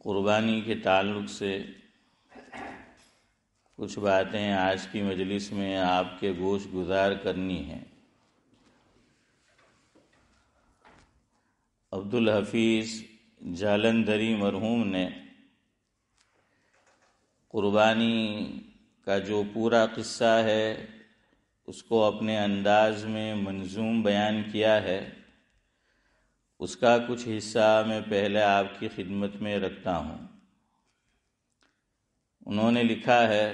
قربانی کے تعلق سے کچھ باتیں آج کی مجلس میں آپ کے گوش گزار کرنی ہیں۔ عبدالحفیظ جالندھری مرحوم نے قربانی کا جو پورا قصہ ہے اس کو اپنے انداز میں منظوم بیان کیا ہے، اس کا کچھ حصہ میں پہلے آپ کی خدمت میں رکھتا ہوں۔ انہوں نے لکھا ہے،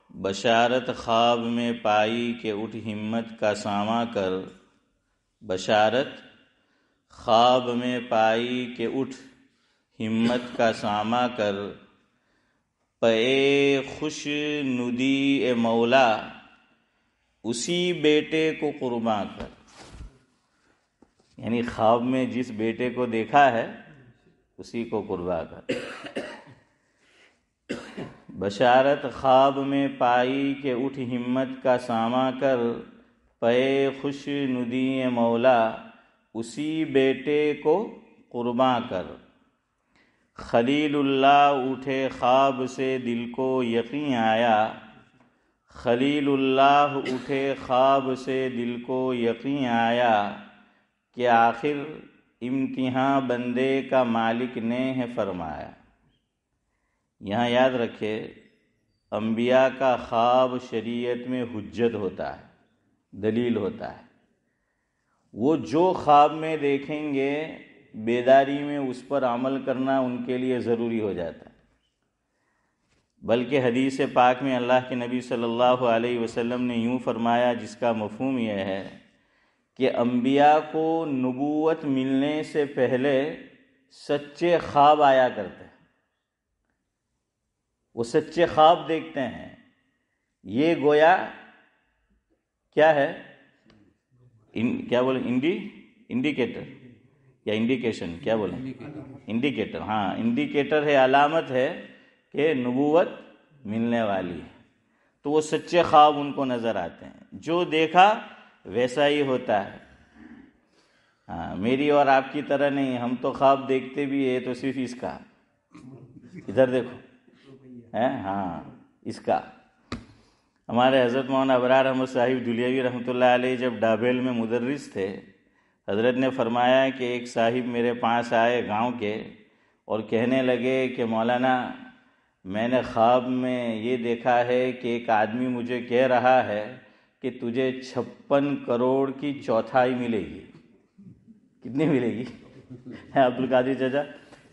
بشارت خواب میں پائی کہ اٹھ ہمت کا ساماں کر، بشارت خواب میں پائی کہ اٹھ ہمت کا ساماں کر، پے خوش ندی اے مولا اسی بیٹے کو قرباں کر۔ یعنی خواب میں جس بیٹے کو دیکھا ہے اسی کو قرباں کر۔ بشارت خواب میں پائی کہ اٹھ ہمت کا ساماں کر، پے خوش ندی اے مولا اسی بیٹے کو قرباں کر۔ خلیل اللہ اٹھے خواب سے دل کو یقین آیا، خلیل اللہ اٹھے خواب سے دل کو یقین آیا کہ آخر امتحاں بندے کا مالک نے ہے فرمایا۔ یہاں یاد رکھے، انبیاء کا خواب شریعت میں حجت ہوتا ہے، دلیل ہوتا ہے۔ وہ جو خواب میں دیکھیں گے بیداری میں اس پر عمل کرنا ان کے لیے ضروری ہو جاتا ہے۔ بلکہ حدیث پاک میں اللہ کے نبی صلی اللہ علیہ وسلم نے یوں فرمایا، جس کا مفہوم یہ ہے کہ انبیاء کو نبوت ملنے سے پہلے سچے خواب آیا کرتے ہیں، وہ سچے خواب دیکھتے ہیں۔ یہ گویا کیا ہے؟ کیا بولیں؟ انڈیکیٹر یا انڈیکیشن، کیا بولیں؟ انڈیکیٹر۔ ہاں، انڈیکیٹر ہے، علامت ہے کہ نبوت ملنے والی ہے۔ تو وہ سچے خواب ان کو نظر آتے ہیں، جو دیکھا ویسا ہی ہوتا ہے۔ ہاں، میری اور آپ کی طرح نہیں، ہم تو خواب دیکھتے بھی ہے تو صرف اس کا، ادھر دیکھو، ہاں اس کا۔ ہمارے حضرت مولانا ابرار احمد صاحب دھلیاوی رحمۃ اللہ علیہ جب ڈابیل میں مدرس تھے، حضرت نے فرمایا کہ ایک صاحب میرے پاس آئے گاؤں کے اور کہنے لگے کہ مولانا، میں نے خواب میں یہ دیکھا ہے کہ ایک آدمی مجھے کہہ رہا ہے کہ تجھے 56 کروڑ کی چوتھائی ملے گی۔ کتنی ملے گی عبدالقادر چچا؟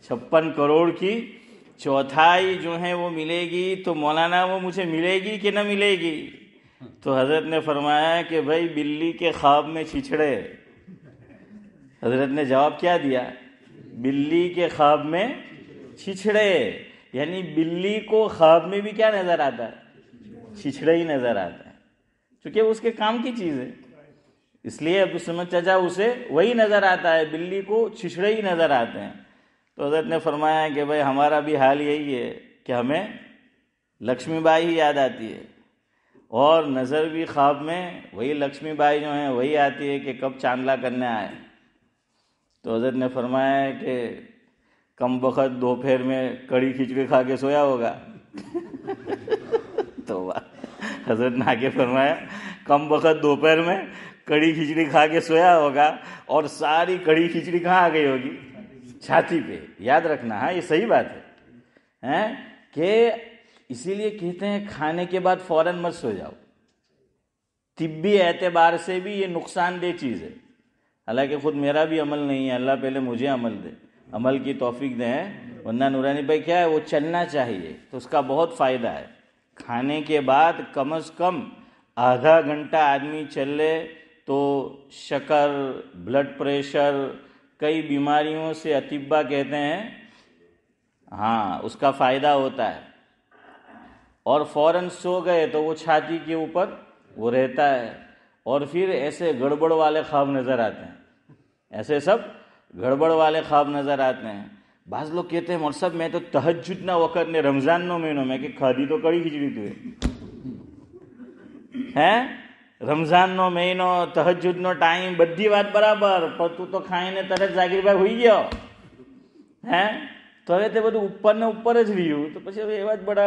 56 کروڑ کی چوتھائی جو ہے وہ ملے گی، تو مولانا وہ مجھے ملے گی کہ نہ ملے گی؟ تو حضرت نے فرمایا کہ بھائی بلی کے خواب میں چھچھڑے۔ حضرت نے جواب کیا دیا؟ بلی کے خواب میں چھچھڑے۔ یعنی بلی کو خواب میں بھی کیا نظر آتا ہے؟ چھچھڑے ہی نظر آتا ہے، چونکہ اس کے کام کی چیز ہے، اس لیے عبدالصمد چچا اسے وہی نظر آتا ہے، بلی کو چھچھڑے ہی نظر آتے ہیں۔ تو حضرت نے فرمایا کہ بھائی ہمارا بھی حال یہی ہے کہ ہمیں لکشمی بائی ہی یاد آتی ہے، اور نظر بھی خواب میں وہی لکشمی بائی جو ہیں وہی آتی ہے کہ کب چاندلا کرنے آئے۔ تو حضرت نے فرمایا کہ کم بخت دوپہر میں کڑی کھچڑی کھا کے سویا ہوگا۔ تو حضرت نے آگے فرمایا، کم بخت دوپہر میں کڑی کھچڑی کھا کے سویا ہوگا، اور ساری کڑی کھچڑی کہاں آ گئی ہوگی؟ چھاتی پہ۔ یاد رکھنا، ہاں یہ صحیح بات ہے کہ اسی لیے کہتے ہیں کھانے کے بعد فوراً مت سو جاؤ۔ طبی اعتبار سے بھی یہ نقصان دہ چیز ہے، حالانکہ خود میرا بھی عمل نہیں ہے، اللہ پہلے مجھے عمل دے، عمل کی توفیق دیں، ورنہ نورانی بھائی کیا ہے، وہ چلنا چاہیے، تو اس کا بہت فائدہ ہے۔ کھانے کے بعد کم از کم آدھا گھنٹہ آدمی چل لے تو شکر، بلڈ پریشر، کئی بیماریوں سے اطباء کہتے ہیں ہاں اس کا فائدہ ہوتا ہے۔ اور فوراً سو گئے تو وہ چھاتی کے اوپر وہ رہتا ہے، اور پھر ایسے گڑبڑ والے خواب نظر آتے ہیں، ایسے سب گڑبڑ والے خواب نظر آتے ہیں۔ بعض لوگ کہتے ہیں مول صاحب میں تو تہجد نہ وقت نے رمضان نو مہینوں میں کہ کھادی تو کڑی کھچڑی تو ہے، رمضان نو مہینو تہجد نو ٹائم بدھی وات برابر، پر تو کھائیں نے ترت ذاکر بھائی ہوئی گیا، તો હવે તે બધું ઉપરને ઉપર જ રહ્યું, તો પછી હવે એવા જ બડા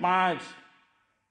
5,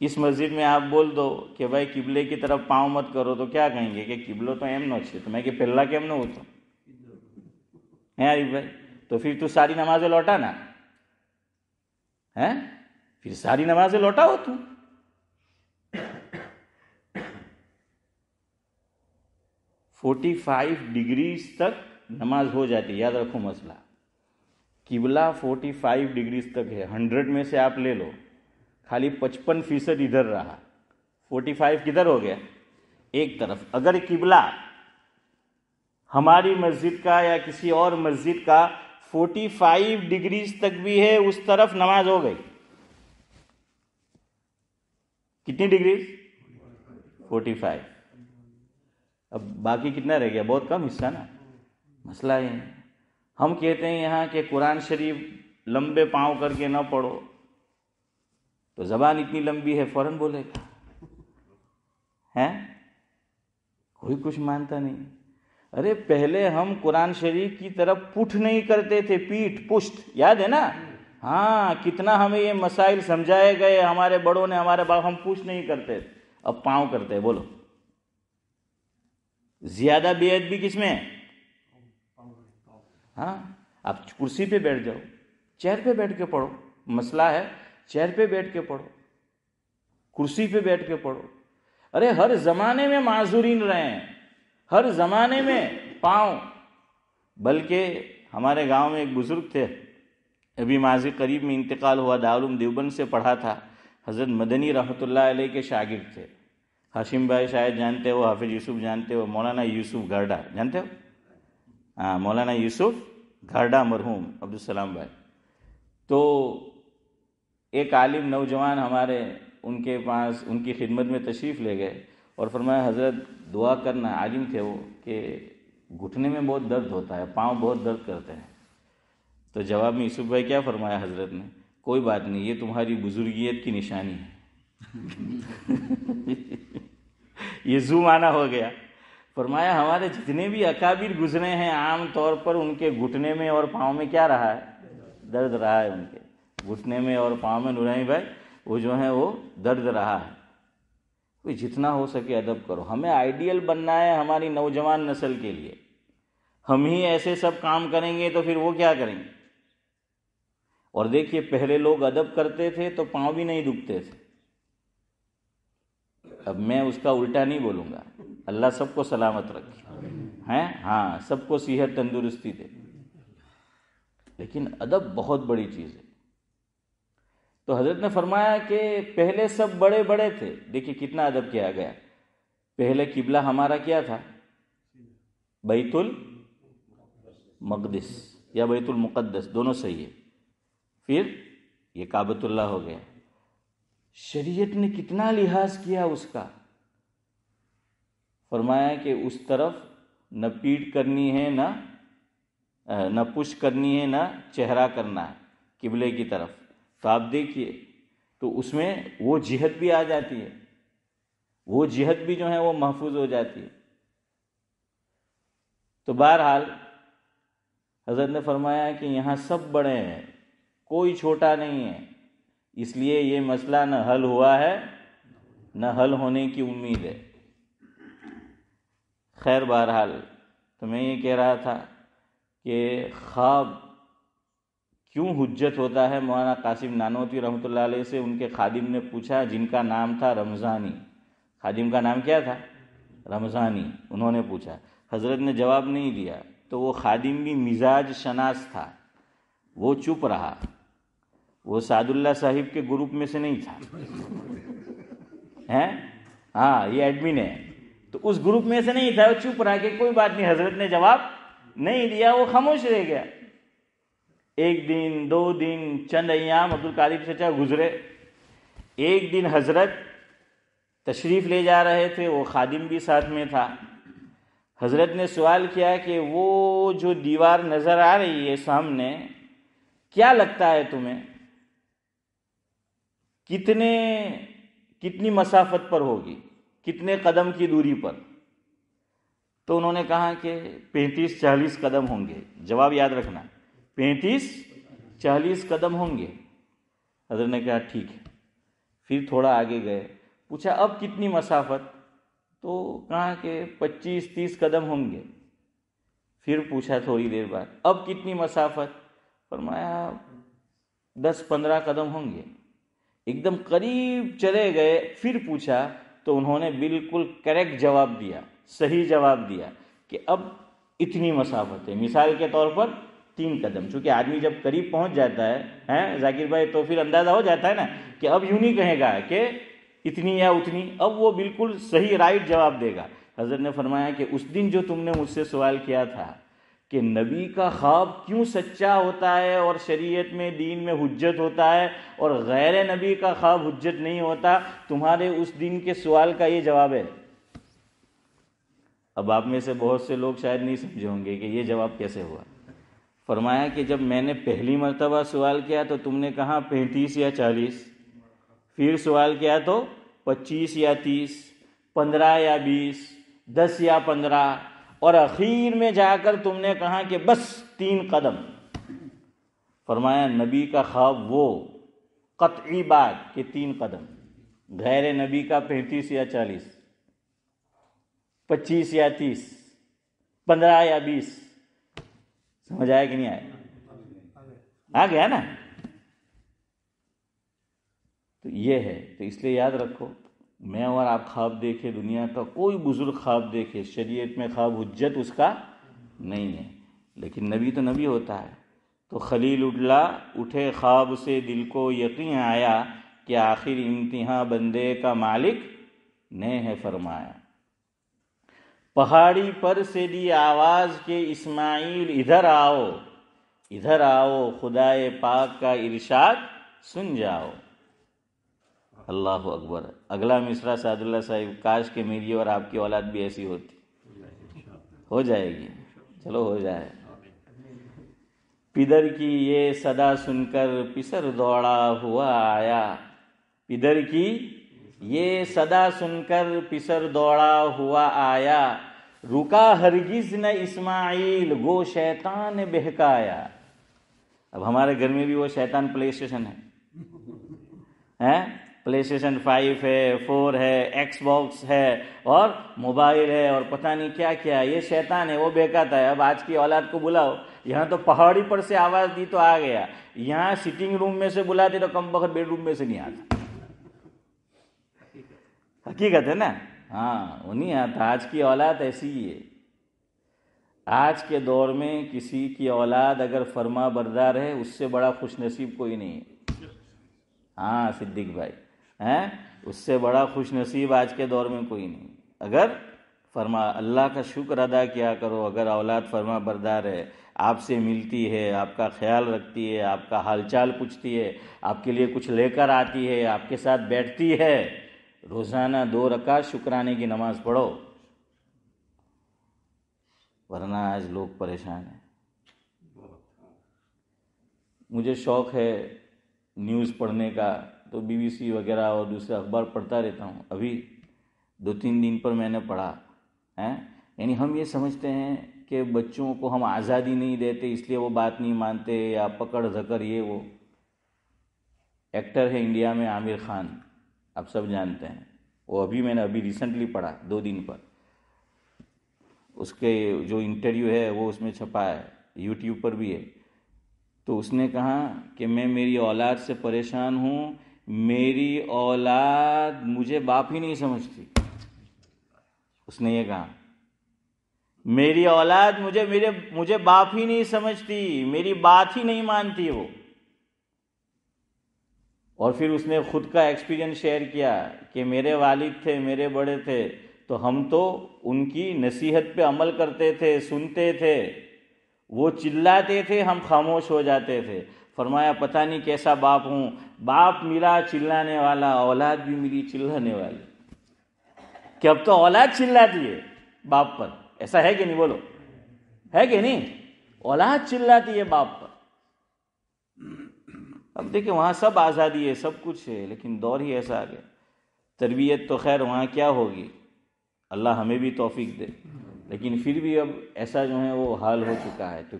اس مسجد میں آپ بول دو کہ بھائی قبلے کی طرف پاؤں مت کرو تو کیا کہیں گے کہ قبلو تو ایم نو چھے تو میں کہ پہلا کیم نو ہوتا ہے عارف بھائی؟ تو پھر تو ساری نمازیں لوٹا نا ہے، پھر ساری نمازیں لوٹا ہو تو 45 ڈگریز تک نماز ہو جاتی. یاد رکھو مسئلہ، قبلہ 45 ڈگریز تک ہے. 100 میں سے آپ لے لو، خالی 55% ادھر رہا، 45 کدھر ہو گیا؟ ایک طرف. اگر قبلہ ہماری مسجد کا یا کسی اور مسجد کا 45 ڈگریز تک بھی ہے، اس طرف نماز ہو گئی. کتنی ڈگریز؟ 45. اب باقی کتنا رہ گیا؟ بہت کم حصہ نا. مسئلہ یہ ہے، ہم کہتے ہیں یہاں کہ قرآن شریف لمبے پاؤں کر کے نہ پڑھو، تو زبان اتنی لمبی ہے فوراً بولے گا ہے، کوئی کچھ مانتا نہیں. ارے پہلے ہم قرآن شریف کی طرف پٹھ نہیں کرتے تھے، پیٹھ پشت، یاد ہے نا؟ ہاں، کتنا ہمیں یہ مسائل سمجھائے گئے ہمارے بڑوں نے، ہمارے باپ. ہم پشت نہیں کرتے تھے، اب پاؤں کرتے ہیں. بولو زیادہ بے ادبی کس میں؟ ہاں، آپ کرسی پہ بیٹھ جاؤ، چیئر پہ بیٹھ کے پڑھو. مسئلہ ہے چیئر پہ بیٹھ کے پڑھو، کرسی پہ بیٹھ کے پڑھو. ارے ہر زمانے میں معذورین رہے ہیں، ہر زمانے میں پاؤں. بلکہ ہمارے گاؤں میں ایک بزرگ تھے، ابھی ماضی قریب میں انتقال ہوا، دارالعلوم دیوبند سے پڑھا تھا. حضرت مدنی رحمۃ اللہ علیہ کے شاگرد تھے. ہاشم بھائی شاید جانتے ہو، حافظ یوسف جانتے ہو، مولانا یوسف گھرڈا جانتے ہو؟ ہاں، مولانا یوسف گھرڈا مرحوم عبدالسلام بھائی. تو ایک عالم نوجوان ہمارے ان کے پاس، ان کی خدمت میں تشریف لے گئے اور فرمایا حضرت دعا کرنا. عالم تھے وہ، کہ گھٹنے میں بہت درد ہوتا ہے، پاؤں بہت درد کرتے ہیں. تو جواب میں یوسف بھائی کیا فرمایا حضرت نے؟ کوئی بات نہیں، یہ تمہاری بزرگیت کی نشانی ہے. یہ زوم آنا ہو گیا. فرمایا ہمارے جتنے بھی اکابر گزرے ہیں عام طور پر ان کے گھٹنے میں اور پاؤں میں کیا رہا ہے؟ درد رہا ہے. ان کے گھٹنے میں اور پاؤں میں نورانی بھائی وہ جو ہے وہ درد رہا ہے. کوئی جتنا ہو سکے ادب کرو. ہمیں آئیڈیل بننا ہے ہماری نوجوان نسل کے لیے. ہم ہی ایسے سب کام کریں گے تو پھر وہ کیا کریں گے؟ اور دیکھیے پہلے لوگ ادب کرتے تھے تو پاؤں بھی نہیں دکھتے تھے. اب میں اس کا الٹا نہیں بولوں گا، اللہ سب کو سلامت رکھے ہیں، ہاں سب کو صحت تندرستی دے، لیکن ادب بہت بڑی چیز ہے. تو حضرت نے فرمایا کہ پہلے سب بڑے بڑے تھے. دیکھیے کتنا ادب کیا گیا. پہلے قبلہ ہمارا کیا تھا؟ بیت المقدس یا بیت المقدس، دونوں صحیح ہے. پھر یہ کعبۃ اللہ ہو گیا. شریعت نے کتنا لحاظ کیا اس کا. فرمایا کہ اس طرف نہ پیٹھ کرنی ہے، نہ پش کرنی ہے، نہ چہرہ کرنا ہے قبلے کی طرف. تو آپ دیکھیے تو اس میں وہ جہت بھی آ جاتی ہے، وہ جہت بھی جو ہے وہ محفوظ ہو جاتی ہے. تو بہرحال حضرت نے فرمایا کہ یہاں سب بڑے ہیں، کوئی چھوٹا نہیں ہے. اس لیے یہ مسئلہ نہ حل ہوا ہے نہ حل ہونے کی امید ہے. خیر بہرحال تو میں یہ کہہ رہا تھا کہ خواب کیوں حجت ہوتا ہے. مولانا قاسم نانوتوی رحمۃ اللہ علیہ سے ان کے خادم نے پوچھا، جن کا نام تھا رمضانی. خادم کا نام کیا تھا؟ رمضانی. انہوں نے پوچھا، حضرت نے جواب نہیں دیا. تو وہ خادم بھی مزاج شناس تھا، وہ چپ رہا. وہ سعد اللہ صاحب کے گروپ میں سے نہیں تھا، ہاں یہ ایڈمن ہے، تو اس گروپ میں سے نہیں تھا. وہ چپ رہا کہ کوئی بات نہیں. حضرت نے جواب نہیں دیا، وہ خاموش رہ گیا. ایک دن، 2 دن، چند ایام عبدالقادر چچا گزرے. ایک دن حضرت تشریف لے جا رہے تھے، وہ خادم بھی ساتھ میں تھا. حضرت نے سوال کیا کہ وہ جو دیوار نظر آ رہی ہے سامنے، کیا لگتا ہے تمہیں کتنی مسافت پر ہوگی، کتنے قدم کی دوری پر؟ تو انہوں نے کہا کہ 35-40 قدم ہوں گے. جواب یاد رکھنا، 35-40 قدم ہوں گے. حضرت نے کہا ٹھیک ہے. پھر تھوڑا آگے گئے, پوچھا اب کتنی مسافت؟ تو کہا کہ 25-30 قدم ہوں گے. پھر پوچھا تھوڑی دیر بعد اب کتنی مسافت؟ فرمایا 10-15 قدم ہوں گے. ایک دم قریب چلے گئے. پھر پوچھا تو انہوں نے بالکل کریکٹ جواب دیا, صحیح جواب دیا کہ اب اتنی مسافت ہے. مثال کے طور پر 3 قدم. چونکہ آدمی جب قریب پہنچ جاتا ہے ذاکر بھائی, تو پھر اندازہ ہو جاتا ہے نا کہ اب یوں نہیں کہے گا کہ اتنی یا اتنی, اب وہ بالکل صحیح رائٹ جواب دے گا. حضرت نے فرمایا کہ اس دن جو تم نے مجھ سے سوال کیا تھا کہ نبی کا خواب کیوں سچا ہوتا ہے اور شریعت میں دین میں حجت ہوتا ہے اور غیر نبی کا خواب حجت نہیں ہوتا, تمہارے اس دن کے سوال کا یہ جواب ہے. اب آپ میں سے بہت سے لوگ شاید نہیں سمجھے ہوں گے کہ یہ جواب کیسے ہوا. فرمایا کہ جب میں نے پہلی مرتبہ سوال کیا تو تم نے کہا 35 یا 40, پھر سوال کیا تو 25 یا 30, 15 یا 20, 10 یا 15, اور اخیر میں جا کر تم نے کہا کہ بس 3 قدم. فرمایا نبی کا خواب وہ قطعی بات کہ 3 قدم, غیر نبی کا 35 یا 40, 25 یا 30, 15 یا 20. سمجھ آیا کہ نہیں آیا؟ آ گیا نا. تو یہ ہے. تو اس لیے یاد رکھو, میں اور آپ خواب دیکھے, دنیا کا کوئی بزرگ خواب دیکھے, شریعت میں خواب حجت اس کا نہیں ہے, لیکن نبی تو نبی ہوتا ہے. تو خلیل اللہ اٹھے خواب سے, دل کو یقین آیا کہ آخر امتحان بندے کا مالک نے ہے فرمایا. پہاڑی پر سے دی آواز کے اسماعیل ادھر آؤ, ادھر آؤ, خدائے پاک کا ارشاد سن جاؤ. اللہ اکبر. اگلا مصرع سعد اللہ صاحب, کاش کہ میری اور آپ کی اولاد بھی ایسی ہوتی. ہو جائے گی, چلو ہو جائے. پدر کی یہ صدا سن کر پسر دوڑا ہوا آیا, پدر کی یہ صدا سن کر پسر دوڑا ہوا آیا, رکا ہرگز نہ اسماعیل گو شیطان بہکایا. اب ہمارے گھر میں بھی وہ شیطان پلے اسٹیشن ہے, پلے اسٹیشن 5 ہے, 4 ہے, ایکس باکس ہے, اور موبائل ہے, اور پتہ نہیں کیا کیا. یہ شیطان ہے, وہ بہکاتا ہے. اب آج کی اولاد کو بلاؤ, یہاں تو پہاڑی پر سے آواز دی تو آ گیا, یہاں سٹنگ روم میں سے بلاتے تو کم بخت بیڈ روم میں سے نہیں آتا. حقیقت ہے نا, ہاں وہ نہیں آتا. آج کی اولاد ایسی ہی ہے. آج کے دور میں کسی کی اولاد اگر فرما بردار ہے, اس سے بڑا خوش نصیب کوئی نہیں ہے. ہاں صدیق بھائی, اس سے بڑا خوش نصیب آج کے دور میں کوئی نہیں. اگر اللہ کا شکر ادا کیا کرو, اگر اولاد فرما بردار ہے, آپ سے ملتی ہے, آپ کا خیال رکھتی ہے, آپ کا حال چال پوچھتی ہے, آپ کے لیے کچھ لے کر آتی ہے, آپ کے ساتھ بیٹھتی ہے, روزانہ 2 رکعت شکرانے کی نماز پڑھو. ورنہ آج لوگ پریشان ہیں. مجھے شوق ہے نیوز پڑھنے کا, تو BBC وغیرہ اور دوسرے اخبار پڑھتا رہتا ہوں. ابھی 2-3 دن پر میں نے پڑھا, یعنی ہم یہ سمجھتے ہیں کہ بچوں کو ہم آزادی نہیں دیتے اس لیے وہ بات نہیں مانتے, یا پکڑ دھکڑ یہ وہ. ایکٹر ہے انڈیا میں عامر خان, آپ سب جانتے ہیں. وہ میں نے ابھی ریسنٹلی پڑھا 2 دن پر, اس کے جو انٹرویو ہے وہ اس میں چھپا ہے, YouTube پر بھی ہے. تو اس نے کہا کہ میں میری اولاد سے پریشان ہوں, میری اولاد مجھے باپ ہی نہیں سمجھتی. اس نے یہ کہا, میری اولاد مجھے باپ ہی نہیں سمجھتی, میری بات ہی نہیں مانتی وہ. اور پھر اس نے خود کا ایکسپیرینس شیئر کیا کہ میرے والد تھے, میرے بڑے تھے, تو ہم تو ان کی نصیحت پہ عمل کرتے تھے, سنتے تھے, وہ چلاتے تھے, ہم خاموش ہو جاتے تھے. فرمایا پتہ نہیں کیسا باپ ہوں, باپ ملا چلانے والا, اولاد بھی ملی چلانے والی. کہ اب تو اولاد چلاتی ہے باپ پر, ایسا ہے کہ نہیں, بولو ہے کہ نہیں؟ اولاد چلاتی ہے باپ پر. اب دیکھیں وہاں سب آزادی ہے, سب کچھ ہے, لیکن دور ہی ایسا آ گیا. تربیت تو خیر وہاں کیا ہوگی, اللہ ہمیں بھی توفیق دے, لیکن پھر بھی اب ایسا جو ہے وہ حال ہو چکا ہے. تو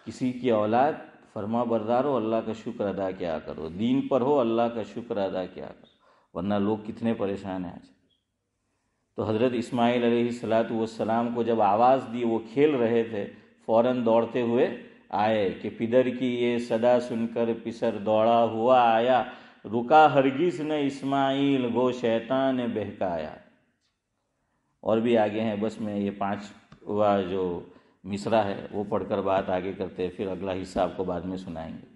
کسی کی اولاد فرما بردار ہو, اللہ کا شکر ادا کیا کرو, دین پر ہو, اللہ کا شکر ادا کیا کرو. ورنہ لوگ کتنے پریشان ہیں آج. تو حضرت اسماعیل علیہ السلام کو جب آواز دی، وہ کھیل رہے تھے، فوراً دوڑتے ہوئے آئے کہ پدر کی یہ صدا سن کر پسر دوڑا ہوا آیا، رکا ہرگز نہ اسماعیل گو شیطان بہکایا. اور بھی آگے ہیں، بس میں یہ 5واں جو مصرع ہے وہ پڑھ کر بات آگے کرتے ہیں، پھر اگلا حصہ آپ کو بعد میں سنائیں گے.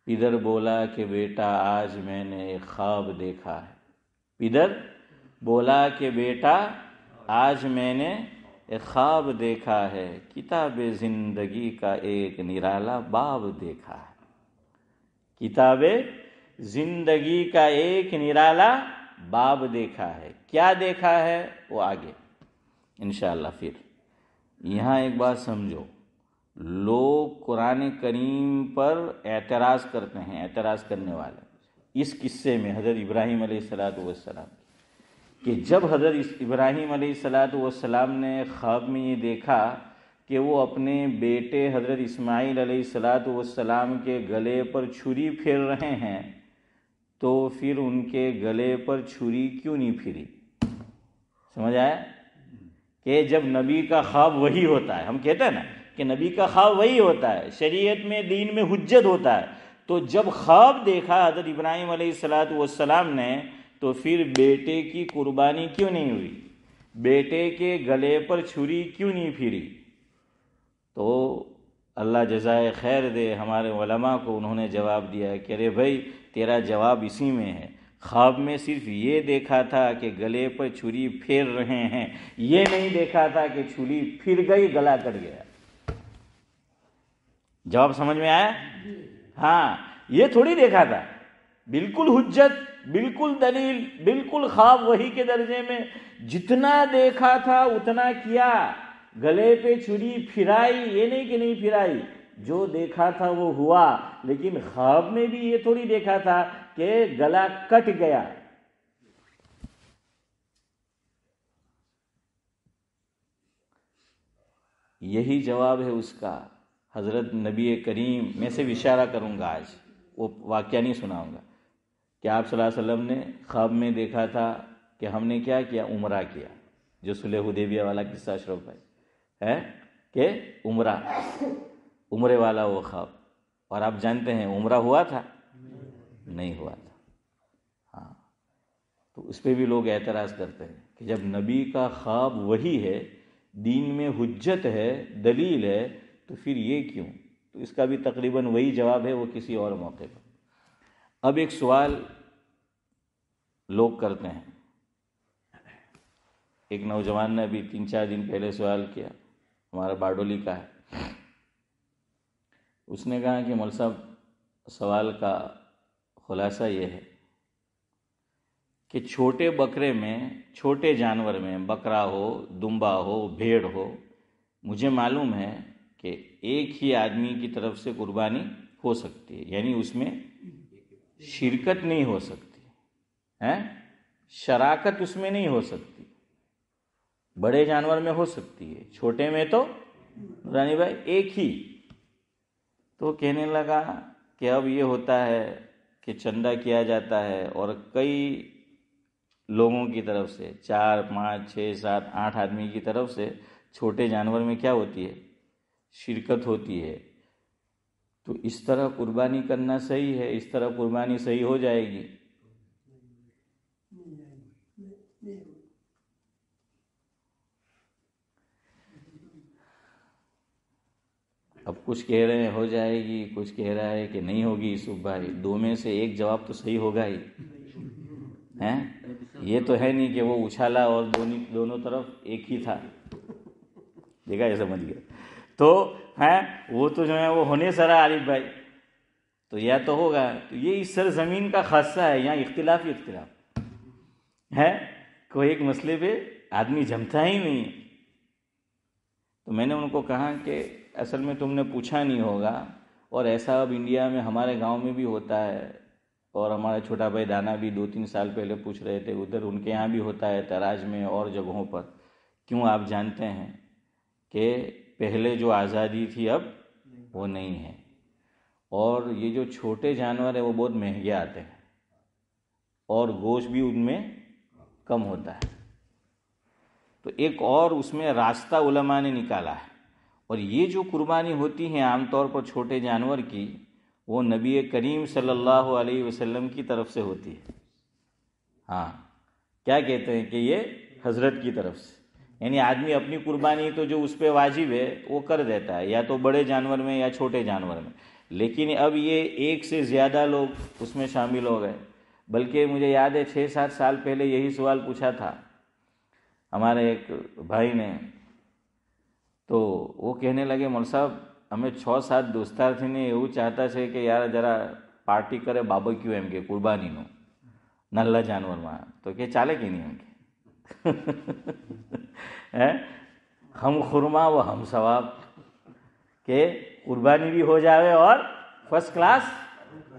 پدر بولا کہ بیٹا آج میں نے ایک خواب دیکھا ہے. پدر بولا کہ بیٹا آج میں نے ایک خواب دیکھا ہے، کتاب زندگی کا ایک نرالا باب دیکھا ہے. کتاب زندگی کا ایک نرالا باب دیکھا ہے. کیا دیکھا ہے وہ آگے انشاءاللہ. پھر یہاں ایک بات سمجھو، لوگ قرآن کریم پر اعتراض کرتے ہیں، اعتراض کرنے والے اس قصے میں حضرت ابراہیم علیہ السلام کہ جب حضرت ابراہیم علیہ السلام نے خواب میں یہ دیکھا کہ وہ اپنے بیٹے حضرت اسماعیل علیہ السلام کے گلے پر چھری پھیر رہے ہیں، تو پھر ان کے گلے پر چھری کیوں نہیں پھری؟ سمجھ آیا کہ جب نبی کا خواب وہی ہوتا ہے، ہم کہتے ہیں نا کہ نبی کا خواب وہی ہوتا ہے، شریعت میں دین میں حجت ہوتا ہے، تو جب خواب دیکھا حضرت ابراہیم علیہ السلام نے تو پھر بیٹے کی قربانی کیوں نہیں ہوئی؟ بیٹے کے گلے پر چھری کیوں نہیں پھری؟ تو اللہ جزائے خیر دے ہمارے علماء کو، انہوں نے جواب دیا کہ ارے بھائی تیرا جواب اسی میں ہے، خواب میں صرف یہ دیکھا تھا کہ گلے پر چھری پھیر رہے ہیں، یہ نہیں دیکھا تھا کہ چھری پھر گئی گلا کٹ گیا. جواب سمجھ میں آیا؟ ہاں، یہ تھوڑی دیکھا تھا، بالکل حجت، بالکل دلیل، بالکل خواب وہی کے درجے میں، جتنا دیکھا تھا اتنا کیا. گلے پہ چھری پھرائی، یہ نہیں کہ نہیں پھرائی، جو دیکھا تھا وہ ہوا، لیکن خواب میں بھی یہ تھوڑی دیکھا تھا کہ گلا کٹ گیا. یہی جواب ہے اس کا. حضرت نبی کریم، میں سے اشارہ کروں گا آج، وہ واقعہ نہیں سناؤں گا، کہ آپ صلی اللہ علیہ وسلم نے خواب میں دیکھا تھا کہ ہم نے کیا کیا؟ عمرہ کیا. جو صلح حدیبیہ والا قصہ اشرف بھائی ہے کہ عمرے والا وہ خواب. اور آپ جانتے ہیں عمرہ ہوا تھا؟ نہیں ہوا تھا. ہاں، تو اس پہ بھی لوگ اعتراض کرتے ہیں کہ جب نبی کا خواب وہی ہے، دین میں حجت ہے، دلیل ہے، تو پھر یہ کیوں؟ تو اس کا بھی تقریباً وہی جواب ہے، وہ کسی اور موقع پر. اب ایک سوال لوگ کرتے ہیں، ایک نوجوان نے ابھی 3-4 دن پہلے سوال کیا، ہمارا باڈولی کا ہے. اس نے کہا کہ مول صاحب سوال کا خلاصہ یہ ہے کہ چھوٹے بکرے میں، چھوٹے جانور میں، بکرا ہو، دمبا ہو، بھیڑ ہو، مجھے معلوم ہے کہ ایک ہی آدمی کی طرف سے قربانی ہو سکتی ہے، یعنی اس میں شرکت نہیں ہو سکتی ہے، شراکت اس میں نہیں ہو سکتی. بڑے جانور میں ہو سکتی ہے، چھوٹے میں تو رانی بھائی ایک ہی. تو کہنے لگا کہ اب یہ ہوتا ہے کہ چندہ کیا جاتا ہے اور کئی لوگوں کی طرف سے، 4، 5، 6، 7، 8 آدمی کی طرف سے چھوٹے جانور میں کیا ہوتی ہے؟ شرکت ہوتی ہے. تو اس طرح قربانی کرنا صحیح ہے؟ اس طرح قربانی صحیح ہو جائے گی؟ اب کچھ کہہ رہے ہیں ہو جائے گی، کچھ کہہ رہا ہے کہ نہیں ہوگی. یوسف بھائی دو میں سے ایک جواب تو صحیح ہوگا ہی ہیں. یہ تو ہے نہیں کہ وہ اچھالا اور دونوں طرف ایک ہی تھا. دیکھا یہ سمجھ گیا. تو ہیں وہ تو جو ہے وہ ہونے سرا عارف بھائی، تو یا تو ہوگا. تو یہ اس سرزمین کا خاصہ ہے، یہاں اختلاف ہی اختلاف ہے، کوئی ایک مسئلے پہ آدمی جمتا ہی نہیں. تو میں نے ان کو کہا کہ اصل میں تم نے پوچھا نہیں ہوگا، اور ایسا اب انڈیا میں ہمارے گاؤں میں بھی ہوتا ہے، اور ہمارا چھوٹا بھائی دانا بھی 2-3 سال پہلے پوچھ رہے تھے، ادھر ان کے یہاں بھی ہوتا ہے، تراج میں اور جگہوں پر. کیوں؟ آپ جانتے ہیں کہ پہلے جو آزادی تھی اب وہ نہیں ہے. اور یہ جو چھوٹے جانور ہیں وہ بہت مہنگے آتے ہیں اور گوشت بھی ان میں کم ہوتا ہے. تو ایک اور اس میں راستہ علماء نے نکالا ہے. اور یہ جو قربانی ہوتی ہے عام طور پر چھوٹے جانور کی، وہ نبی کریم صلی اللہ علیہ وسلم کی طرف سے ہوتی ہے. ہاں، کیا کہتے ہیں کہ یہ حضرت کی طرف سے، یعنی آدمی اپنی قربانی تو جو اس پہ واجب ہے وہ کر دیتا ہے، یا تو بڑے جانور میں یا چھوٹے جانور میں. لیکن اب یہ ایک سے زیادہ لوگ اس میں شامل ہو گئے. بلکہ مجھے یاد ہے 6-7 سال پہلے یہی سوال پوچھا تھا ہمارے ایک بھائی نے. تو وہ کہنے لگے مول صاحب ہمیں 6-7 دوستار تھی نے એવું ચાહતા છે કે યાર જરા પાર્ટી કરે બાર્બેક્યુ એમ કે કુરબાનીનો નલ્લા જાનવરમાં, તો કે ચાલે કે નહીં એમ કે ہم خرما و ہم ثواب کہ قربانی بھی ہو جاوے اور فرسٹ کلاس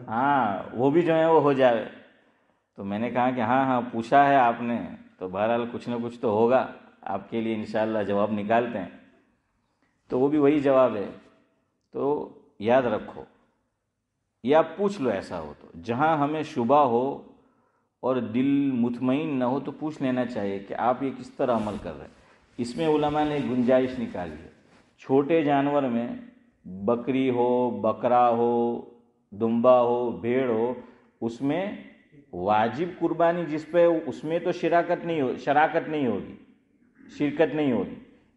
ہاں وہ بھی جو ہے وہ ہو جاوے. تو میں نے کہا کہ ہاں پوچھا ہے آپ نے تو بہرحال کچھ نہ کچھ تو ہوگا آپ کے لیے انشاءاللہ جواب نکالتے ہیں. تو وہ بھی وہی جواب ہے. تو یاد رکھو یا پوچھ لو ایسا ہو تو، جہاں ہمیں شبہ ہو اور دل مطمئن نہ ہو تو پوچھ لینا چاہیے کہ آپ یہ کس طرح عمل کر رہے ہیں. اس میں علماء نے گنجائش نکالی ہے. چھوٹے جانور میں بکری ہو، بکرا ہو، دمبا ہو، بھیڑ ہو، اس میں واجب قربانی جس پہ اس میں تو شراکت نہیں ہوگی، شرکت نہیں ہوگی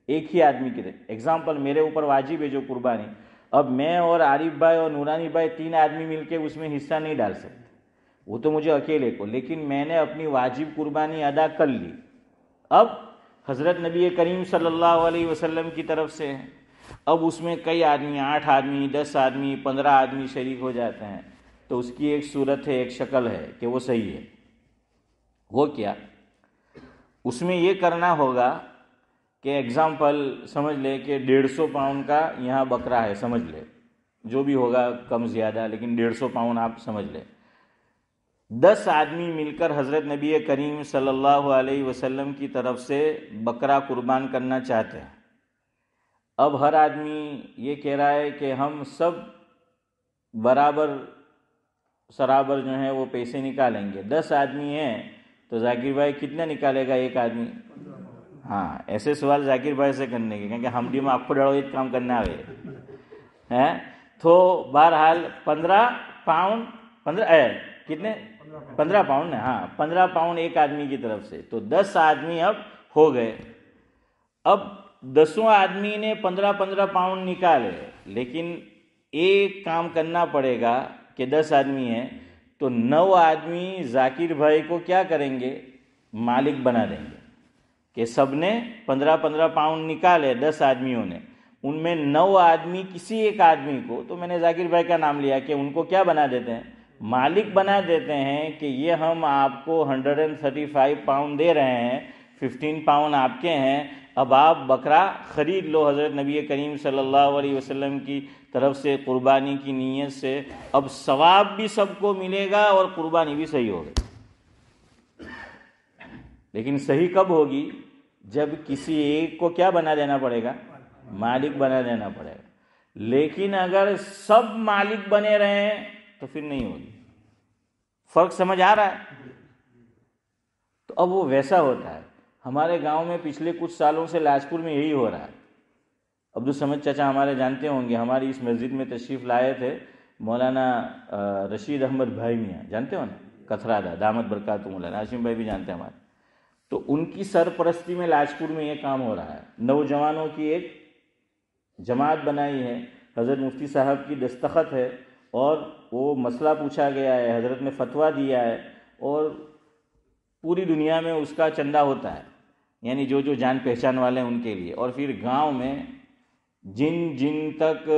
ایک ہی آدمی کی. ایگزامپل میرے اوپر واجب ہے جو قربانی، اب میں اور عارف بھائی اور نورانی بھائی 3 آدمی مل کے اس میں حصہ نہیں ڈال سکتے، وہ تو مجھے اکیلے کو. لیکن میں نے اپنی واجب قربانی ادا کر لی. اب حضرت نبی کریم صلی اللہ علیہ وسلم کی طرف سے ہے. اب اس میں کئی آدمی 8 آدمی 10 آدمی 15 آدمی شریک ہو جاتے ہیں. تو اس کی ایک صورت ہے، ایک شکل ہے کہ وہ صحیح ہے. وہ کیا؟ اس میں یہ کرنا ہوگا کہ ایگزامپل سمجھ لے کہ 150 پاؤنڈ کا یہاں بکرا ہے، سمجھ لے جو بھی ہوگا کم زیادہ، لیکن 150 پاؤنڈ آپ سمجھ لے. 10 آدمی مل کر حضرت نبی کریم صلی اللہ علیہ وسلم کی طرف سے بکرا قربان کرنا چاہتے ہیں. اب ہر آدمی یہ کہہ رہا ہے کہ ہم سب برابر جو ہیں وہ پیسے نکالیں گے. 10 آدمی ہیں تو ذاکر بھائی کتنا نکالے گا ایک آدمی؟ ہاں، ایسے سوال ذاکر بھائی سے کرنے کے، کیونکہ ہم ڈیم آپ کو ڈڑو ایک کام کرنا ہے. تو بہرحال 15 پاؤنڈ کتنے 15 پاؤنڈ ہے. ہاں 15 پاؤنڈ ایک آدمی کی طرف سے. تو 10 آدمی اب ہو گئے. اب 10 آدمی نے 15 پاؤنڈ نکالے، لیکن ایک کام کرنا پڑے گا کہ 10 آدمی ہیں تو 9 آدمی ذاکر بھائی کو کیا کریں گے؟ مالک بنا دیں گے کہ سب نے 15 پاؤنڈ نکالے 10 آدمیوں نے. ان میں 9 آدمی کسی ایک آدمی کو، تو میں نے ذاکر بھائی کا نام لیا، کہ ان کو کیا بنا دیتے ہیں؟ مالک بنا دیتے ہیں کہ یہ ہم آپ کو 135 پاؤنڈ دے رہے ہیں، 15 پاؤنڈ آپ کے ہیں، اب آپ بکرا خرید لو حضرت نبی کریم صلی اللہ علیہ وسلم کی طرف سے قربانی کی نیت سے. اب ثواب بھی سب کو ملے گا اور قربانی بھی صحیح ہوگی. لیکن صحیح کب ہوگی؟ جب کسی ایک کو کیا بنا دینا پڑے گا؟ مالک بنا دینا پڑے گا. لیکن اگر سب مالک بنے رہے تو پھر نہیں ہوگی. فرق سمجھ آ رہا ہے؟ تو اب وہ ویسا ہوتا ہے. ہمارے گاؤں میں پچھلے کچھ سالوں سے لاجپور میں یہی ہو رہا ہے. عبدالصمد چچا ہمارے جانتے ہوں گے، ہماری اس مسجد میں تشریف لائے تھے مولانا رشید احمد بھائی میاں، جانتے ہو نا، کتھرادہ دامت برکاتہ مولانا ہاشم بھائی بھی جانتے ہیں ہمارے. تو ان کی سرپرستی میں لاجپور میں یہ کام ہو رہا ہے. نوجوانوں کی ایک جماعت بنائی ہے، حضرت مفتی صاحب کی دستخط ہے اور وہ مسئلہ پوچھا گیا ہے، حضرت نے فتویٰ دیا ہے اور پوری دنیا میں اس کا چندہ ہوتا ہے، یعنی جو جان پہچان والے ہیں ان کے لیے. اور پھر گاؤں میں جن تک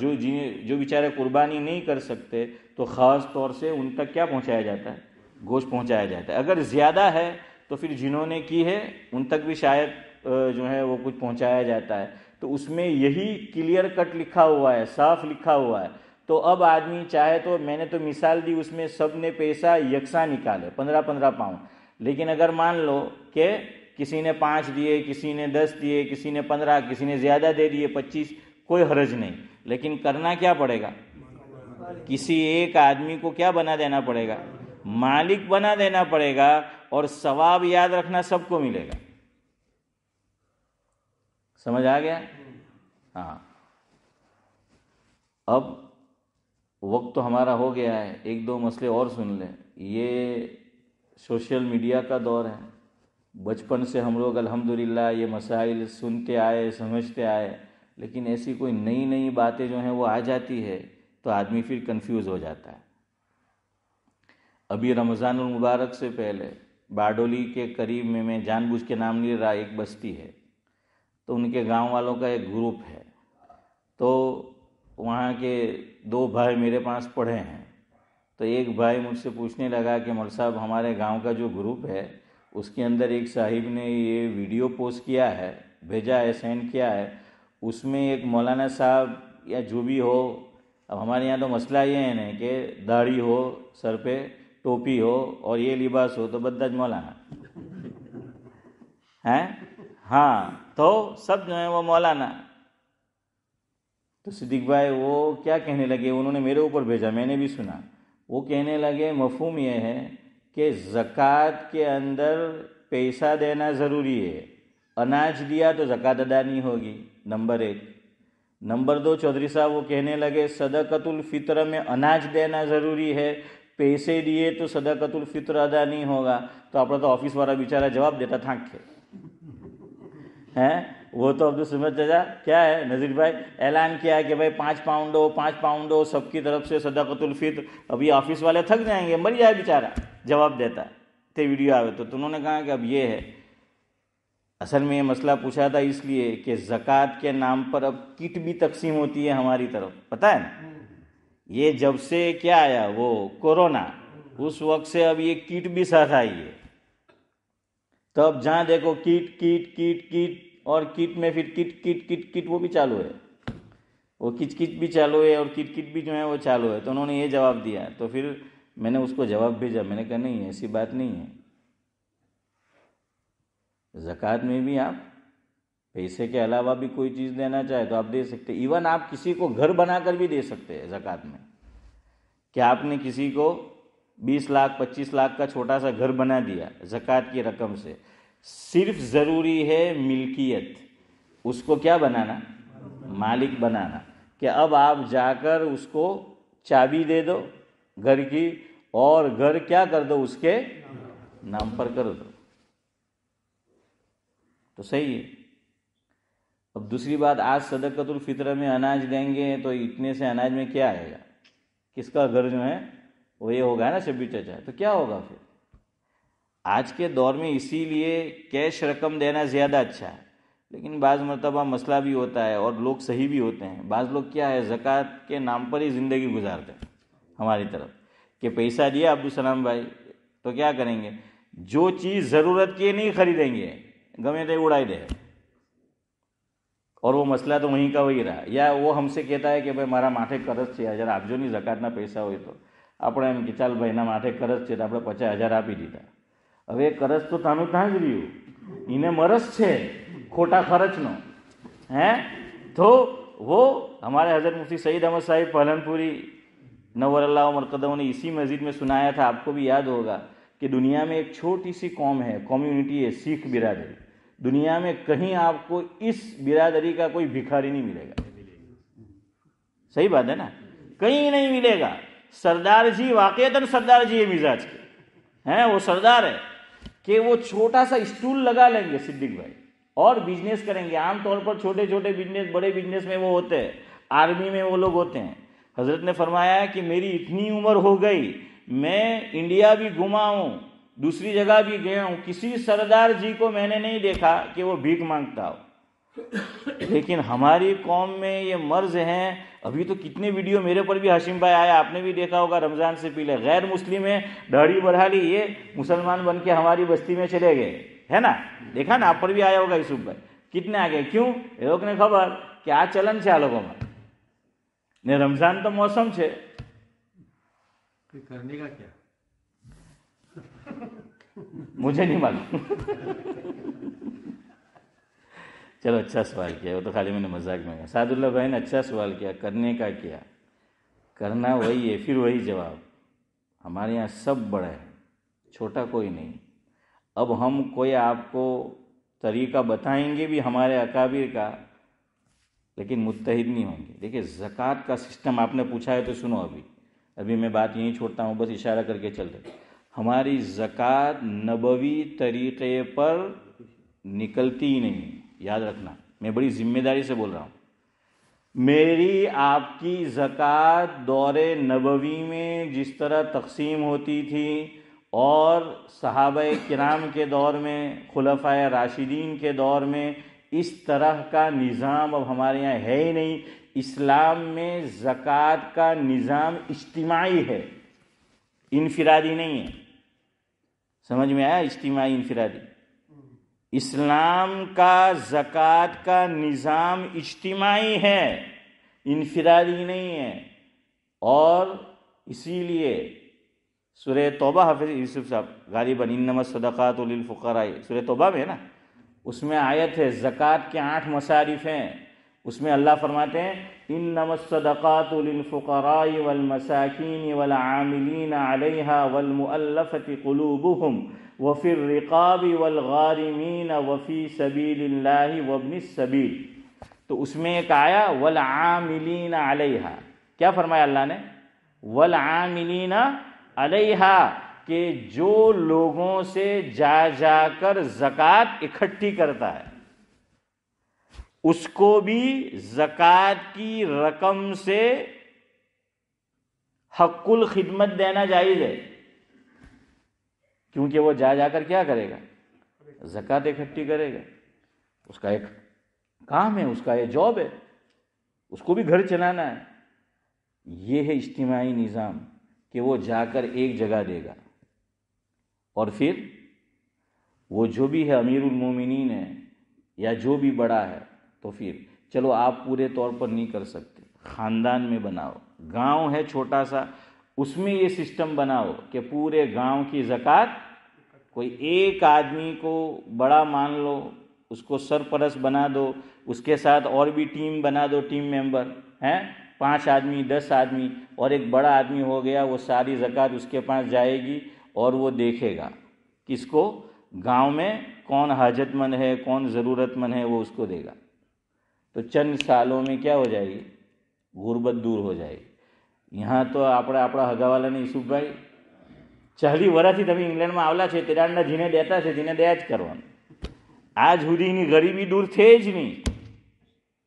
جو بیچارے قربانی نہیں کر سکتے تو خاص طور سے ان تک کیا پہنچایا جاتا ہے؟ گوشت پہنچایا جاتا ہے. اگر زیادہ ہے تو پھر جنہوں نے کی ہے ان تک بھی شاید جو ہے وہ کچھ پہنچایا جاتا ہے. تو اس میں یہی کلیئر کٹ لکھا ہوا ہے، صاف لکھا ہوا ہے. تو اب آدمی چاہے تو، میں نے تو مثال دی، اس میں سب نے پیسہ یکساں نکالے 15 پاؤنڈ. لیکن اگر مان لو کہ کسی نے 5 دیے، کسی نے 10 دیے، کسی نے 15، کسی نے زیادہ دے دیے 25، کوئی حرج نہیں. لیکن کرنا کیا پڑے گا؟ کسی ایک آدمی کو کیا بنا دینا پڑے گا؟ مالک بنا دینا پڑے گا، اور ثواب یاد رکھنا سب کو ملے گا. سمجھ آ گیا؟ ہاں. اب وقت تو ہمارا ہو گیا ہے، ایک دو مسئلے اور سن لیں. یہ سوشل میڈیا کا دور ہے. بچپن سے ہم لوگ الحمدللہ یہ مسائل سنتے آئے، سمجھتے آئے، لیکن ایسی کوئی نئی نئی باتیں جو ہیں وہ آ جاتی ہے تو آدمی پھر کنفیوز ہو جاتا ہے. ابھی رمضان المبارک سے پہلے باڈولی کے قریب میں جان بوجھ کے نام نہیں رہا، ایک بستی ہے، تو ان کے گاؤں والوں کا ایک گروپ ہے. تو وہاں کے دو بھائی میرے پاس پڑھے ہیں. تو ایک بھائی مجھ سے پوچھنے لگا کہ مول صاحب ہمارے گاؤں کا جو گروپ ہے اس کے اندر ایک صاحب نے یہ ویڈیو پوسٹ کیا ہے، بھیجا ہے، سینڈ کیا ہے، اس میں ایک مولانا صاحب یا جو بھی ہو، اب ہمارے یہاں تو مسئلہ یہ ہے نا کہ داڑھی ہو، سر پہ ٹوپی ہو اور یہ لباس ہو تو بدج مولانا ہیں. ہاں تو سب جو ہیں وہ مولانا. تو صدیق بھائی وہ کیا کہنے لگے، انہوں نے میرے اوپر بھیجا، میں نے بھی سنا. وہ کہنے لگے مفہوم یہ ہے کہ زکوٰۃ کے اندر پیسہ دینا ضروری ہے، اناج دیا تو زکوٰۃ ادا نہیں ہوگی، نمبر ایک. نمبر دو، چودھری صاحب وہ کہنے لگے صدقۃ الفطر میں اناج دینا ضروری ہے، پیسے دیے تو صدقۃ الفطر ادا نہیں ہوگا. تو اپنا تو آفس والا بیچارہ جواب دیتا تھانک کے ہیں. وہ تو اب تو سمجھ جا کیا ہے نذیر بھائی، اعلان کیا کہ بھائی 5 پاؤنڈ ہو سب کی طرف سے صدقۃ الفطر. ابھی آفس والے تھک جائیں گے، مر جائے بیچارہ جواب دیتا تے ویڈیو آوے تو انہوں نے کہا کہ اب یہ ہے. اصل میں یہ مسئلہ پوچھا تھا اس لیے کہ زکوٰۃ کے نام پر اب کٹ بھی تقسیم ہوتی ہے ہماری طرف، پتہ ہے نا. یہ جب سے کیا آیا وہ کورونا، اس وقت سے اب یہ کٹ بھی ساتھ آئی ہے. تو اب جہاں دیکھو کٹ کٹ کٹ کٹ، اور کٹ میں پھر کٹ کٹ کٹ کٹ وہ بھی چالو ہے، وہ کچ کچ بھی چالو ہے اور کٹ کٹ بھی جو ہے وہ چالو ہے. تو انہوں نے یہ جواب دیا. تو پھر میں نے اس کو جواب بھیجا، میں نے کہا نہیں ایسی بات نہیں ہے. زکوٰۃ میں بھی آپ پیسے کے علاوہ بھی کوئی چیز دینا چاہے تو آپ دے سکتے. ایون آپ کسی کو گھر بنا کر بھی دے سکتے ہیں زکوٰۃ میں. کہ آپ نے کسی کو 20 لاکھ 25 لاکھ کا چھوٹا سا گھر بنا دیا زکوٰۃ کی رقم سے. صرف ضروری ہے ملکیت، اس کو کیا بنانا، مالک بنانا. کہ اب آپ جا کر اس کو چابی دے دو گھر کی، اور گھر کیا کر دو اس کے نام پر کر دو، تو صحیح ہے. اب دوسری بات، آج صدقۃ الفطر میں اناج دیں گے تو اتنے سے اناج میں کیا آئے گا، کس کا گھر جو ہے وہ یہ ہوگا نا شبیر چچا. تو کیا ہوگا پھر آج کے دور میں؟ اسی لیے کیش رقم دینا زیادہ اچھا ہے. لیکن بعض مرتبہ مسئلہ بھی ہوتا ہے اور لوگ صحیح بھی ہوتے ہیں. بعض لوگ کیا ہے زکوٰۃ کے نام پر ہی زندگی گزارتے ہیں ہماری طرف، کہ پیسہ دیا عبدالسلام بھائی تو کیا کریں گے، جو چیز ضرورت کی نہیں خریدیں گے، گمے دے اڑائی دے، اور وہ مسئلہ تو وہیں کا وہی رہا. یا وہ ہم سے کہتا ہے کہ بھائی مارا ماٹھے قرض છે હજાર આપજો નહીં زکاتના પૈસા હોય તો. આપણે એમ કે ચાલ ભાઈ એના માથે કરજ છે તો આપણે 50,000 આપી દીધા. હવે કરજ તો તાનું ત્યાં જ રહ્યું, એને મરસ છે ખોટા ખર્ચનો હે. તો وہ ہمارے حضرت مفتی سعید احمد صاحب پہلنپوری نور اللہ مرقدہ نے اسی مسجد میں سنایا تھا. آپ کو بھی یاد ہوگا کہ دنیا میں ایک چھوٹی سی قوم ہے، کمیونٹی ہے، سکھ برادری. دنیا میں کہیں آپ کو اس برادری کا کوئی بھکاری نہیں ملے گا. صحیح بات ہے نا، کہیں نہیں ملے گا. سردار جی واقعتاً سردار جی یہ مزاج کے ہیں، وہ سردار ہے کہ وہ چھوٹا سا اسٹول لگا لیں گے صدیق بھائی اور بزنس کریں گے. عام طور پر چھوٹے چھوٹے بزنس، بڑے بزنس میں وہ ہوتے ہیں، آرمی میں وہ لوگ ہوتے ہیں. حضرت نے فرمایا کہ میری اتنی عمر ہو گئی، میں انڈیا بھی گھما ہوں، دوسری جگہ بھی گیا ہوں، کسی سردار جی کو میں نے نہیں دیکھا کہ وہ بھیک مانگتا ہو. لیکن ہماری قوم میں یہ مرض ہیں. ابھی تو کتنے ویڈیو میرے پر بھی ہاشم بھائی آیا، آپ نے بھی دیکھا ہوگا رمضان سے پہلے. غیر مسلم ہیں، داڑھی بڑھا لی، یہ مسلمان بن کے ہماری بستی میں چلے گئے، ہے نا. دیکھا نا، آپ پر بھی آیا ہوگا یوسف بھائی. کتنے آگے، کیوں؟ یہ لوگ نے خبر کہ آ چلن છે આ લોકોમાં ને રમઝાન તો મોસમ છે. کرنے کا کیا مجھے نہیں معلوم. چلو اچھا سوال کیا، وہ تو خالی میں نے مذاق میں کہا. سعد اللہ بھائی نے اچھا سوال کیا، کرنے کا کیا. کرنا وہی ہے، پھر وہی جواب. ہمارے یہاں سب بڑا ہے، چھوٹا کوئی نہیں. اب ہم کوئی آپ کو طریقہ بتائیں گے بھی ہمارے اکابر کا، لیکن متحد نہیں ہوں گے. دیکھیں زکوٰۃ کا سسٹم آپ نے پوچھا ہے تو سنو. ابھی میں بات یہیں چھوڑتا ہوں، بس اشارہ کر کے چل رہے. ہماری زکوٰۃ نبوی طریقے پر نکلتی ہی نہیں، یاد رکھنا. میں بڑی ذمہ داری سے بول رہا ہوں. میری آپ کی زکوٰۃ دور نبوی میں جس طرح تقسیم ہوتی تھی اور صحابہ کرام کے دور میں، خلفائے راشدین کے دور میں، اس طرح کا نظام اب ہمارے یہاں ہے ہی نہیں. اسلام میں زکوٰۃ کا نظام اجتماعی ہے، انفرادی نہیں ہے. سمجھ میں آیا؟ اجتماعی انفرادی. اسلام کا زکوٰۃ کا نظام اجتماعی ہے، انفرادی نہیں ہے. اور اسی لیے سورہ توبہ، حافظ یوسف صاحب غالباً انما الصدقات للفقراء، سورہ توبہ میں ہے نا، اس میں آیت ہے زکوٰۃ کے 8 مصارف ہیں. اس میں اللہ فرماتے ہیں انما الصدقات للفقراء والمساکین والعاملین علیہا والمؤلفۃ قلوبہم وفی الرقاب والغارمین وفی سبیل اللہ وابن السبیل. تو اس میں ایک آیا والعاملین علیہا. کیا فرمایا اللہ نے؟ والعاملین علیہا، کہ جو لوگوں سے جا جا کر زکوٰۃ اکٹھی کرتا ہے اس کو بھی زکوٰۃ کی رقم سے حق الخدمت دینا جائز ہے. کیونکہ وہ جا جا کر کیا کرے گا؟ زکوٰۃ اکٹھی کرے گا. اس کا ایک کام ہے، اس کا ایک جاب ہے، اس کو بھی گھر چلانا ہے. یہ ہے اجتماعی نظام کہ وہ جا کر ایک جگہ دے گا. اور پھر وہ جو بھی ہے امیر المومنین ہے یا جو بھی بڑا ہے، تو پھر چلو آپ پورے طور پر نہیں کر سکتے، خاندان میں بناؤ. گاؤں ہے چھوٹا سا، اس میں یہ سسٹم بناؤ کہ پورے گاؤں کی زکوٰۃ کوئی ایک آدمی کو بڑا مان لو، اس کو سرپرست بنا دو، اس کے ساتھ اور بھی ٹیم بنا دو، ٹیم ممبر ہیں 5 آدمی 10 آدمی، اور ایک بڑا آدمی ہو گیا، وہ ساری زکوٰۃ اس کے پاس جائے گی اور وہ دیکھے گا کس کو، گاؤں میں کون حاجت مند ہے، کون ضرورت مند ہے، وہ اس کو دے گا. تو چند سالوں میں کیا ہو جائے گی؟ غربت دور ہو جائے گی. یہاں تو આપણા હગાવાલા ને ઈસુભાઈ 40 વર્ષથી તમે ઇંગ્લેન્ડમાં આવલા છે, તેડાના જીને દેતા છે, જીને દયા જ કરવાનું. આજ સુધીની ગરીબી દૂર થઈ જ નહીં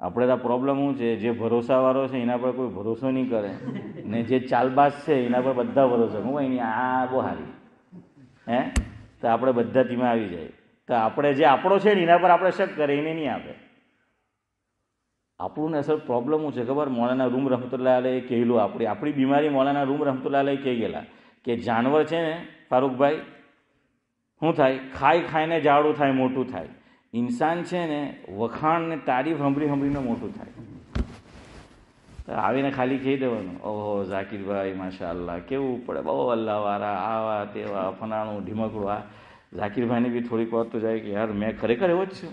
આપણે તો પ્રોબ્લેમ શું છે, જે ભરોસાવાળો છે એના પર કોઈ ભરોસો નહીં કરે ને જે ચાલબાજ છે એના પર બધા ભરોસો. હું એની આ બહુ સારી હે, તો આપણે બધા ટીમાં આવી જાય. તો આપણે જે આપણો છે ને એના પર આપણે શક કરે, એને નહીં આપે. આપણું ને અસર પ્રોબ્લેમ શું છે ખબર? મૌલાના રૂમ રહમતુલ્લાહ અલૈહ કહેલું, આપણી બીમારી મૌલાના રૂમ રહમતુલ્લાહ અલૈહ કહી ગયેલા કે જાનવર છે ને ફારૂકભાઈ, શું થાય? ખાઈ ખાઈને જાડું થાય, મોટું થાય. ઇન્સાન છે ને વખાણ ને તારીફ સાંભળીને મોટું થાય. તો આવીને ખાલી કહી દેવાનું, ઓહો ઝાકીરભાઈ માશાઅલ્લાહ કેવું પડે, બહુ અલ્લાહવાળા, આવા તેવા ફનાણું ઢીમકડું. આ ઝાકીરભાઈને બી થોડીક વાર તો જાય કે યાર મેં ખરેખર એવો જ છું.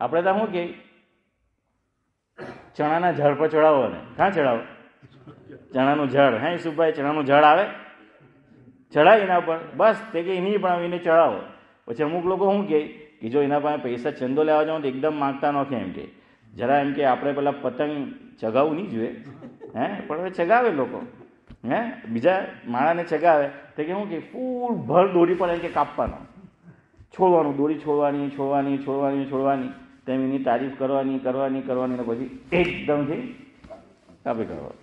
આપણે તો શું કે ચણાના ઝાડ પર ચડાવો, ને ક્યાં ચડાવો? ચણાનું ઝાડ, હે ઈસુભાઈ ચણાનું ઝાડ આવે, ચડાય એના પર, બસ તે કે નહીં પણ એને ચડાવો. પછી અમુક લોકો શું કહે કે જો એના પાસે પૈસા ચંદો લેવા જાવ તો એકદમ માંગતા નથી, એમ કે જરા એમ કે આપણે પેલા પતંગ ચગાવવું નહીં જોઈએ, હે પણ હવે ચગાવે લોકો, હે બીજા માણાને ચગાવે તો કે શું કે ફૂલ ભર દોરી પર એમ કે કાપવાનો, છોડવાનું, દોરી છોડવાની છોડવાની છોડવાની છોડવાની, તેમ એની તારીફ કરવાની કરવાની કરવાની, પછી એકદમથી કાપી કરવાનું.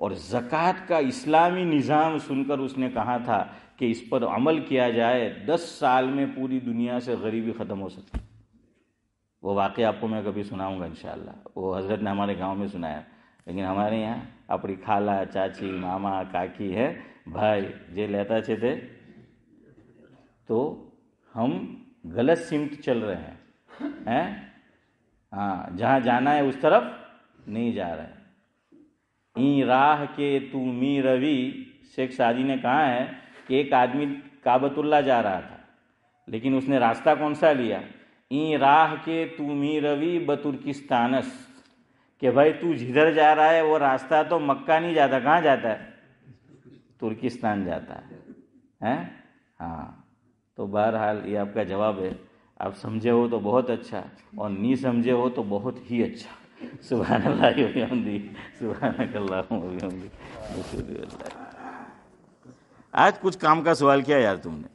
اور زکوٰۃ کا اسلامی نظام سن کر اس نے کہا تھا کہ اس پر عمل کیا جائے 10 سال میں پوری دنیا سے غریبی ختم ہو سکتی. وہ واقعہ آپ کو میں کبھی سناؤں گا انشاءاللہ. وہ حضرت نے ہمارے گاؤں میں سنایا. لیکن ہمارے یہاں اپنی خالہ چاچی ماما کاکی ہے بھائی یہ لیتا تھے تو ہم غلط سمت چل رہے ہیں. ہاں جہاں جانا ہے اس طرف نہیں جا رہے. این راہ کے تو می روی، شیخ سعدی نے کہا ہے کہ ایک آدمی کعبۃ اللہ جا رہا تھا لیکن اس نے راستہ کون سا لیا؟ این راہ کے تو می روی بترکستانس، کہ بھائی تو جدھر جا رہا ہے وہ راستہ تو مکہ نہیں جاتا، کہاں جاتا ہے؟ ترکستان جاتا ہے. ہاں تو بہرحال یہ آپ کا جواب ہے. آپ سمجھے ہو تو بہت اچھا اور نہیں سمجھے ہو تو بہت ہی اچھا. سبحان اللہ و بحمدہ، سبحانک اللہم و بحمدک. آج کچھ کام کا سوال کیا یار تم نے؟